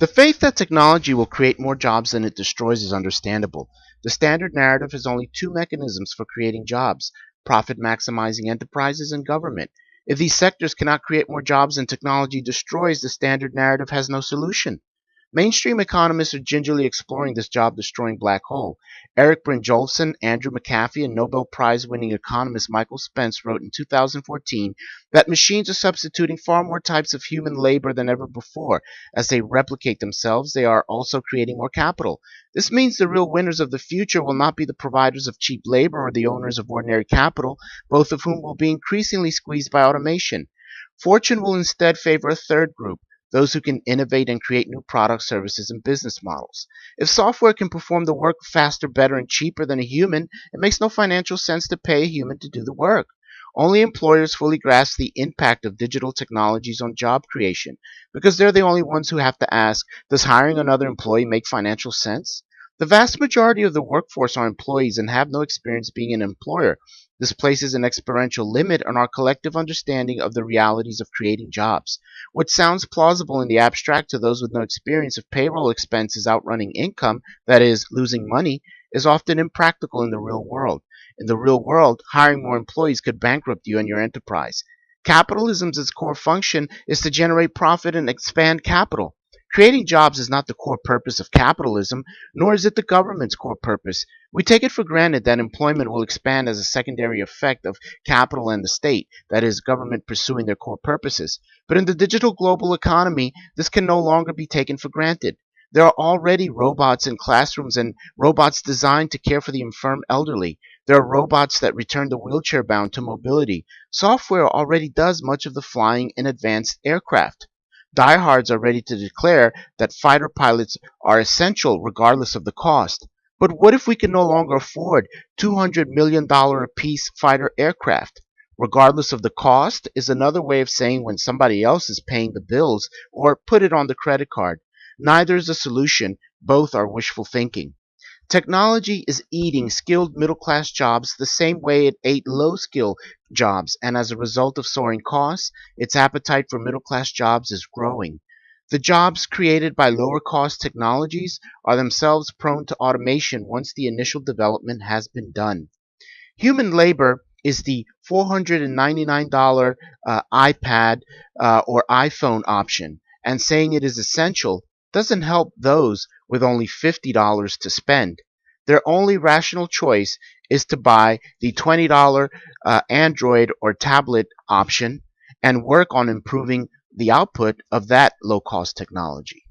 The faith that technology will create more jobs than it destroys is understandable. The standard narrative has only two mechanisms for creating jobs: profit maximizing enterprises and government. If these sectors cannot create more jobs than technology destroys, the standard narrative has no solution. Mainstream economists are gingerly exploring this job destroying black hole. Eric Brynjolfsson, Andrew McAfee, and Nobel Prize winning economist Michael Spence wrote in 2014 that machines are substituting far more types of human labor than ever before. As they replicate themselves, they are also creating more capital. This means the real winners of the future will not be the providers of cheap labor or the owners of ordinary capital, both of whom will be increasingly squeezed by automation. Fortune will instead favor a third group: those who can innovate and create new products, services, and business models. If software can perform the work faster, better, and cheaper than a human, it makes no financial sense to pay a human to do the work. Only employers fully grasp the impact of digital technologies on job creation, because they're the only ones who have to ask, does hiring another employee make financial sense? The vast majority of the workforce are employees and have no experience being an employer. This places an experiential limit on our collective understanding of the realities of creating jobs. What sounds plausible in the abstract to those with no experience of payroll expenses outrunning income, that is, losing money, is often impractical in the real world. In the real world, hiring more employees could bankrupt you and your enterprise. Capitalism's core function is to generate profit and expand capital. Creating jobs is not the core purpose of capitalism, nor is it the government's core purpose. We take it for granted that employment will expand as a secondary effect of capital and the state, that is, government pursuing their core purposes. But in the digital global economy, this can no longer be taken for granted. There are already robots in classrooms and robots designed to care for the infirm elderly. There are robots that return the wheelchair bound to mobility. Software already does much of the flying in advanced aircraft. Diehards are ready to declare that fighter pilots are essential regardless of the cost. But what if we can no longer afford $200 million apiece fighter aircraft? Regardless of the cost is another way of saying when somebody else is paying the bills, or put it on the credit card. Neither is a solution, both are wishful thinking. Technology is eating skilled middle class jobs the same way it ate low skill jobs, and as a result of soaring costs, its appetite for middle class jobs is growing. The jobs created by lower cost technologies are themselves prone to automation once the initial development has been done. Human labor is the $499 iPad or iPhone option, and saying it is essential doesn't help those with only $50 to spend. Their only rational choice is to buy the $20 Android or tablet option and work on improving the output of that low cost technology.